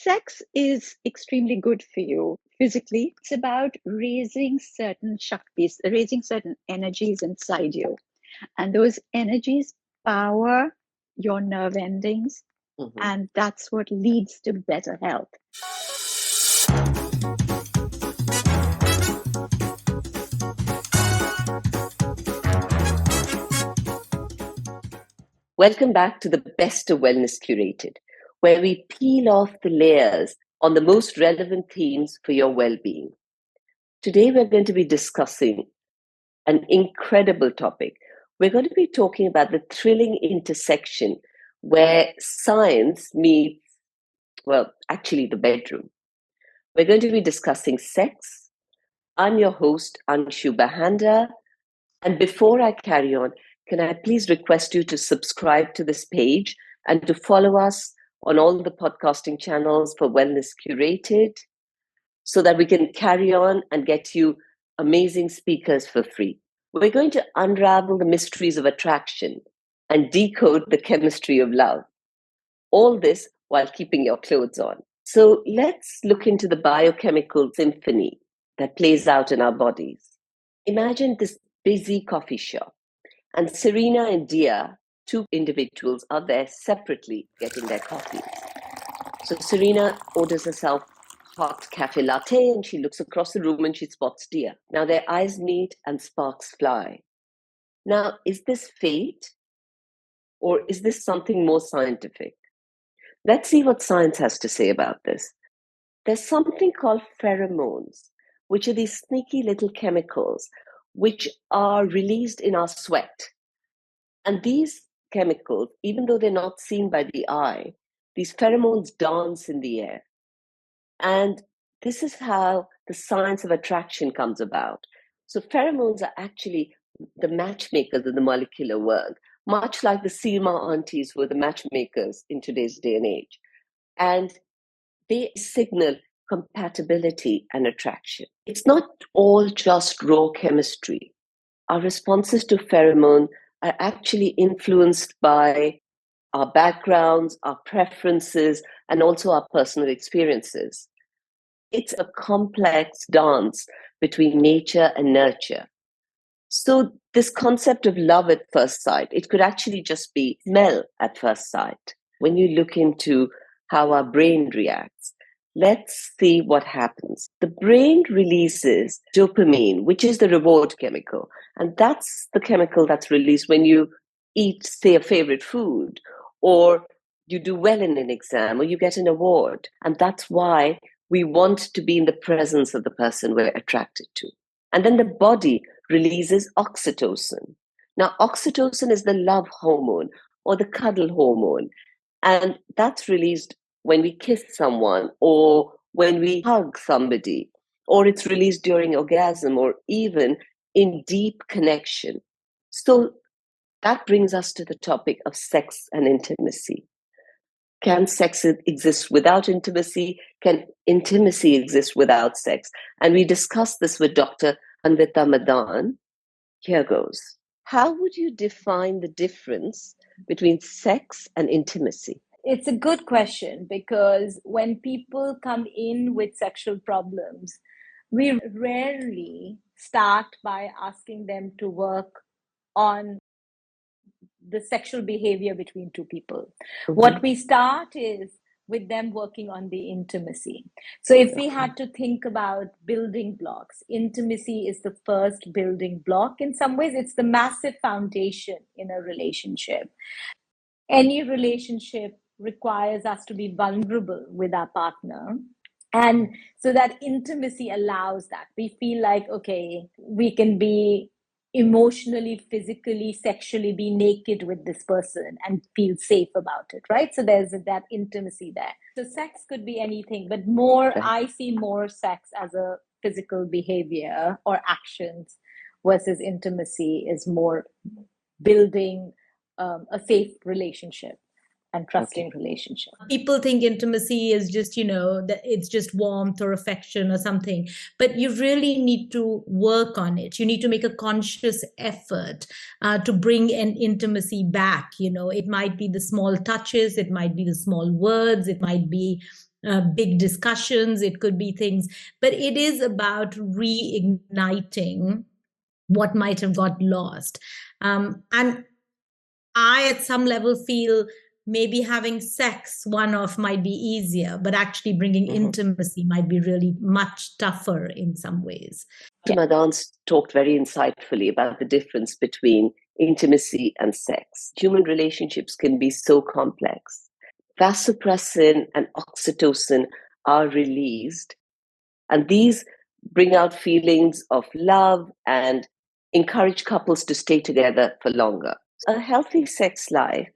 sex is extremely good for you physically. It's about raising certain shaktis, raising certain energies inside you. And those energies power your nerve endings. And that's what leads to better health. Welcome back to the best of Wellness Curated, where we peel off the layers on the most relevant themes for your well-being. Today, we're going to be discussing an incredible topic. We're going to be talking about the thrilling intersection where science meets, well, actually the bedroom. We're going to be discussing sex. I'm your host, Anshu Bahanda. And before I carry on, can I please request you to subscribe to this page and to follow us on all the podcasting channels for Wellness Curated so that we can carry on and get you amazing speakers for free. We're going to unravel the mysteries of attraction and decode the chemistry of love. All this while keeping your clothes on. So let's look into the biochemical symphony that plays out in our bodies. Imagine this busy coffee shop, and Serena and Dia, two individuals, are there separately getting their coffees. So Serena orders herself hot cafe latte, and she looks across the room and she spots Dia. Now their eyes meet and sparks fly. Now, is this fate or is this something more scientific? Let's see what science has to say about this. There's something called pheromones, which are these sneaky little chemicals which are released in our sweat. And these chemicals, even though they're not seen by the eye, these pheromones dance in the air. And this is how the science of attraction comes about. So pheromones are actually the matchmakers of the molecular world, much like the Seema aunties were the matchmakers in today's day and age. And they signal compatibility and attraction. It's not all just raw chemistry. Our responses to pheromone are actually influenced by our backgrounds, our preferences, and also our personal experiences. It's a complex dance between nature and nurture. So this concept of love at first sight, it could actually just be smell at first sight. When you look into how our brain reacts, let's see what happens. The brain releases dopamine, which is the reward chemical. And that's the chemical that's released when you eat, say, a favorite food, or you do well in an exam, or you get an award. And that's why we want to be in the presence of the person we're attracted to. And then the body releases oxytocin. Now, oxytocin is the love hormone or the cuddle hormone. And that's released when we kiss someone or when we hug somebody, or it's released during orgasm or even in deep connection. So that brings us to the topic of sex and intimacy. Can sex exist without intimacy? Can intimacy exist without sex? And we discussed this with Dr. Anvita Madan. Here goes. How would you define the difference between sex and intimacy? It's a good question, because when people come in with sexual problems, we rarely start by asking them to work on the sexual behavior between two people. What we start is with them working on the intimacy. So if we had to think about building blocks, intimacy is the first building block. In some ways, it's the massive foundation in a relationship. Any relationship requires us to be vulnerable with our partner. And so that intimacy allows that. We feel like, okay, we can be emotionally, physically, sexually be naked with this person and feel safe about it, right? So there's that intimacy there. So sex could be anything, but I see more sex as a physical behavior or actions, versus intimacy is more building a safe relationship and trusting relationship. People think intimacy is just, that it's just warmth or affection or something, but you really need to work on it. You need to make a conscious effort to bring an intimacy back. It might be the small touches, it might be the small words, it might be big discussions, it could be things, but it is about reigniting what might have got lost. And I, at some level, feel maybe having sex one off might be easier, but actually bringing intimacy might be really much tougher in some ways. Madan talked very insightfully about the difference between intimacy and sex. Human relationships can be so complex. Vasopressin and oxytocin are released, and these bring out feelings of love and encourage couples to stay together for longer. A healthy sex life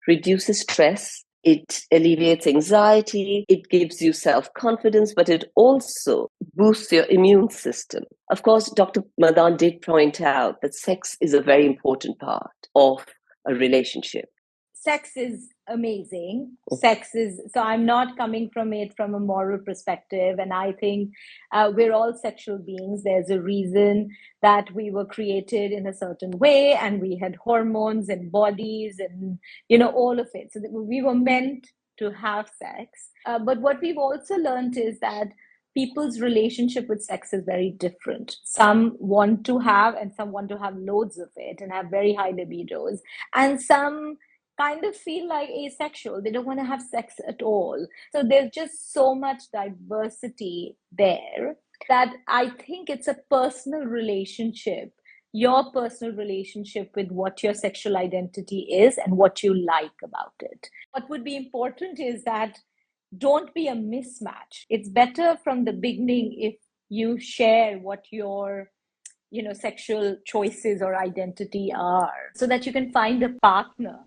reduces stress, it alleviates anxiety, it gives you self-confidence, but it also boosts your immune system. Of course, Dr. Madan did point out that sex is a very important part of a relationship. Sex is amazing. So I'm not coming from it from a moral perspective. And I think we're all sexual beings. There's a reason that we were created in a certain way, and we had hormones and bodies and, all of it. So that we were meant to have sex. But what we've also learned is that people's relationship with sex is very different. Some want to have, and some want to have loads of it and have very high libidos. And some kind of feel like asexual. They don't want to have sex at all. So there's just so much diversity there that I think it's a personal relationship, your personal relationship with what your sexual identity is and what you like about it. What would be important is that don't be a mismatch. It's better from the beginning if you share what your sexual choices or identity are, so that you can find a partner.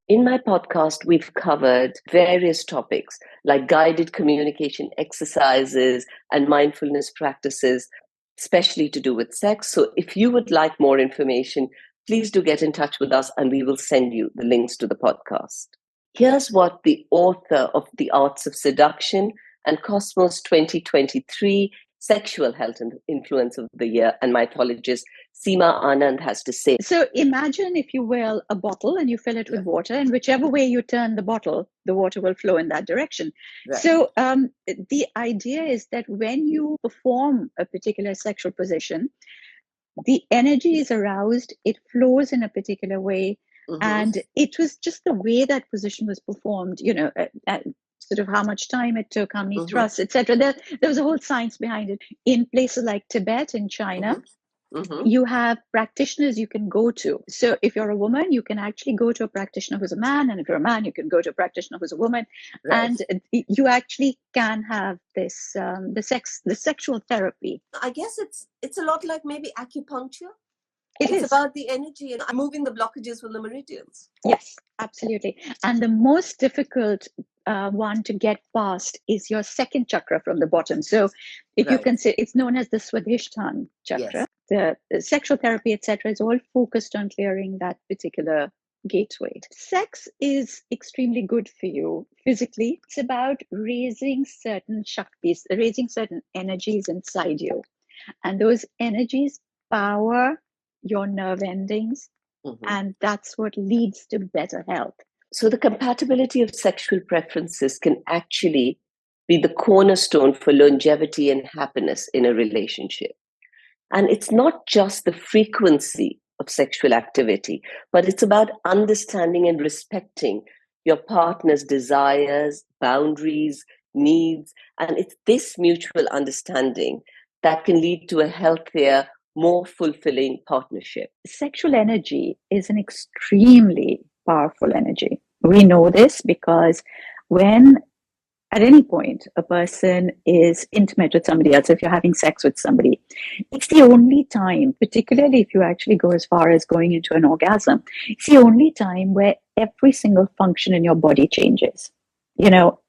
In my podcast, we've covered various topics like guided communication exercises and mindfulness practices, especially to do with sex. So if you would like more information, please do get in touch with us and we will send you the links to the podcast. Here's what the author of The Arts of Seduction and Cosmos 2023 Sexual Health and Influence of the Year and mythologist Seema Anand has to say. So imagine, if you will, a bottle, and you fill it with water, and whichever way you turn the bottle, the water will flow in that direction. Right. So the idea is that when you perform a particular sexual position, the energy is aroused, it flows in a particular way, and it was just the way that position was performed, sort of how much time it took, how many thrusts, etc. There was a whole science behind it. In places like Tibet, in China, you have practitioners you can go to. So if you're a woman, you can actually go to a practitioner who's a man, and if you're a man, you can go to a practitioner who's a woman. Right. And you actually can have this the sexual therapy. I guess it's a lot like maybe acupuncture. It's about the energy and moving the blockages from the meridians. Yes, absolutely. And the most difficult one to get past is your second chakra from the bottom. So if you consider, it's known as the Swadhisthana chakra. Yes. The sexual therapy, etc., is all focused on clearing that particular gateway. Sex is extremely good for you physically. It's about raising certain shaktis, raising certain energies inside you. And those energies power your nerve endings, and that's what leads to better health. So the compatibility of sexual preferences can actually be the cornerstone for longevity and happiness in a relationship. And it's not just the frequency of sexual activity, but it's about understanding and respecting your partner's desires, boundaries, needs. And it's this mutual understanding that can lead to a healthier, more fulfilling partnership. Sexual energy is an extremely powerful energy. We know this because when at any point a person is intimate with somebody else, if you're having sex with somebody, it's the only time, particularly if you actually go as far as going into an orgasm, it's the only time where every single function in your body changes.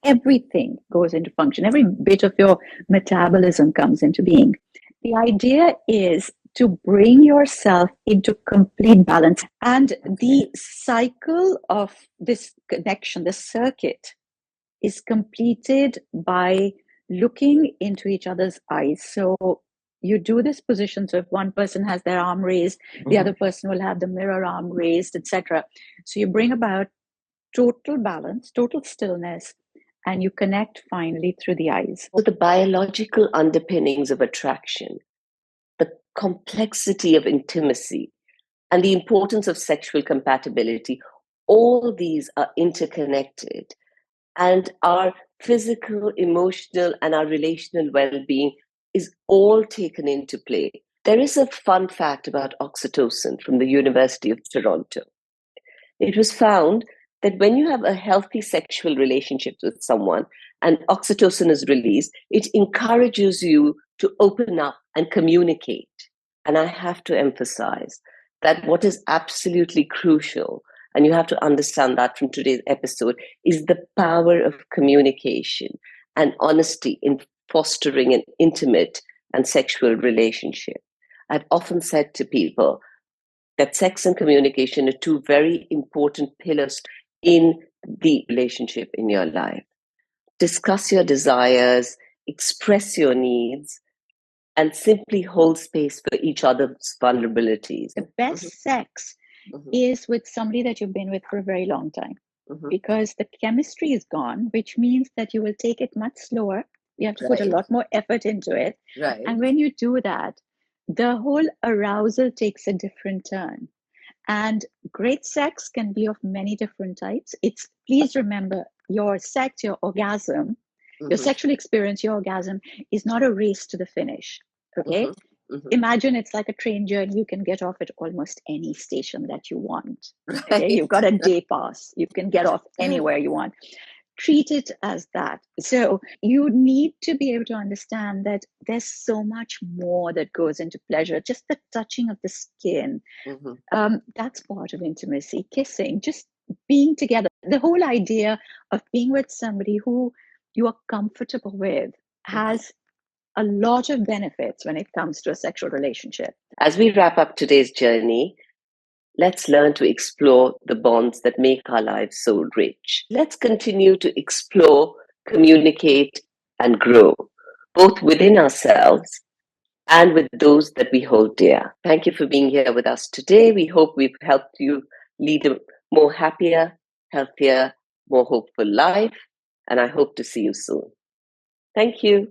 Everything goes into function. Every bit of your metabolism comes into being. The idea is to bring yourself into complete balance. And the cycle of this connection, the circuit, is completed by looking into each other's eyes. So you do this position. So if one person has their arm raised, the other person will have the mirror arm raised, etc. So you bring about total balance, total stillness, and you connect finally through the eyes. So the biological underpinnings of attraction, the complexity of intimacy, and the importance of sexual compatibility, all these are interconnected. And our physical, emotional, and our relational well-being is all taken into play. There is a fun fact about oxytocin from the University of Toronto. It was found that when you have a healthy sexual relationship with someone and oxytocin is released, it encourages you to open up and communicate. And I have to emphasize that what is absolutely crucial, and you have to understand that from today's episode, is the power of communication and honesty in fostering an intimate and sexual relationship. I've often said to people that sex and communication are two very important pillars in the relationship in your life. Discuss your desires, express your needs, and simply hold space for each other's vulnerabilities. The best sex is with somebody that you've been with for a very long time, because the chemistry is gone, which means that you will take it much slower. You have to put a lot more effort into it. Right. And when you do that, the whole arousal takes a different turn. And great sex can be of many different types. Please remember, your sex, your orgasm, your sexual experience, your orgasm is not a race to the finish. Okay? Imagine it's like a train journey. You can get off at almost any station that you want. Okay? You've got a day pass. You can get off anywhere you want. Treat it as that. So you need to be able to understand that there's so much more that goes into pleasure. Just the touching of the skin, that's part of intimacy. Kissing, just being together. The whole idea of being with somebody who you are comfortable with has a lot of benefits when it comes to a sexual relationship. As we wrap up today's journey, let's learn to explore the bonds that make our lives so rich. Let's continue to explore, communicate, and grow, both within ourselves and with those that we hold dear. Thank you for being here with us today. We hope we've helped you lead a more happier, healthier, more hopeful life, and I hope to see you soon. Thank you.